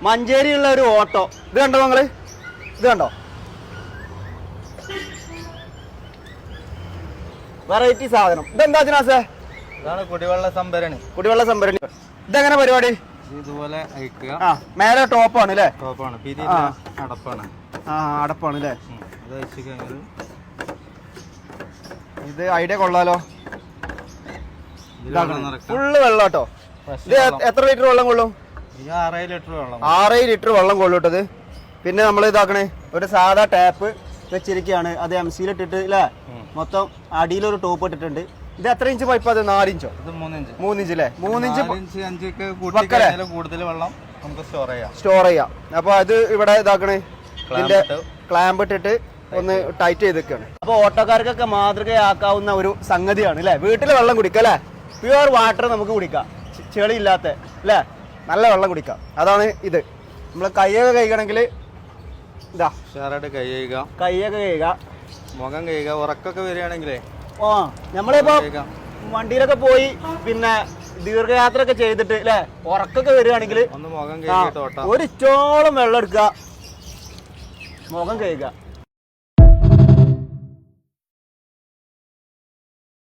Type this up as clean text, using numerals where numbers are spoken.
മഞ്ചേരിയുള്ള ഒരു ഓട്ടോ. ഇത് കണ്ടോ നിങ്ങള്? ഇത് കണ്ടോ? വെറൈറ്റി സാധനം. ഇതെന്താ ജിനാസേ? ഇതാണ് കുടിവെള്ള സംഭരണി. കുടിവെള്ള സംഭരണി. ഇതെങ്ങനെ പരിപാടി? ഇതുപോലെ അയക്കുക. മേലെ ടോപ്പാണ് അല്ലേ? ടോപ്പാണ്. അടപ്പാണ്. അടപ്പാണ് അല്ലേ? ഇത് അയച്ചു കഴിഞ്ഞാൽ ഇത് ഐഡിയ കൊള്ളാലോ. ഫുള്ള് വെള്ളം കേട്ടോ. ഇത് എത്ര ലിറ്റർ വെള്ളം കൊള്ളും? 6 ലിറ്റർ വെള്ളം. 6 ലിറ്റർ വെള്ളം കൊള്ളൂട്ടത്. പിന്നെ നമ്മൾ ഇതാക്കണേ ഒരു സാധാ ടാപ്പ് വെച്ചിരിക്കുകയാണ്. അത് MC ഇട്ടിട്ട് അല്ലേ? മൊത്തം അടിയിലൊരു ടോപ്പ് ഇട്ടിട്ടുണ്ട്. ഇത് എത്ര ഇഞ്ച് പൈപ്പ്? അത് 4 ഇഞ്ചോ? 3 ഇഞ്ച് അല്ലേ? 3 ഇഞ്ച് കൂടുതൽ വെള്ളം നമുക്ക് സ്റ്റോർ ചെയ്യാം. അപ്പൊ അത് ഇവിടെ ഇതാക്കണേ ഇതിന്റെ ക്ലാമ്പ് ഇട്ടിട്ട് ഒന്ന് ടൈറ്റ് ചെയ്തൊക്കെയാണ്. അപ്പൊ ഓട്ടോക്കാർക്കൊക്കെ മാതൃകയാക്കാവുന്ന ഒരു സംഗതിയാണ് അല്ലെ? വീട്ടിൽ വെള്ളം കുടിക്കാം അല്ലെ? പ്യുവർ വാട്ടർ നമുക്ക് കുടിക്കാം, ചെളി ഇല്ലാത്ത അല്ലെ? നല്ല വെള്ളം കുടിക്കാം. അതാണ് ഇത്. നമ്മള് കൈയൊക്കെ കഴിക്കണമെങ്കിൽ ഇതാ കൈയൊക്കെ കഴിയുക, മുഖം കഴിയുക. ഉറക്കൊക്കെ വരികയാണെങ്കിലേ നമ്മളിപ്പോ വണ്ടിയിലൊക്കെ പോയി പിന്നെ ദീർഘയാത്ര ഒക്കെ ചെയ്തിട്ട് അല്ലെ ഉറക്കൊക്കെ വരികയാണെങ്കിൽ ഒരു ഇച്ചോളം വെള്ളം എടുക്കുക, മുഖം കഴിയുക.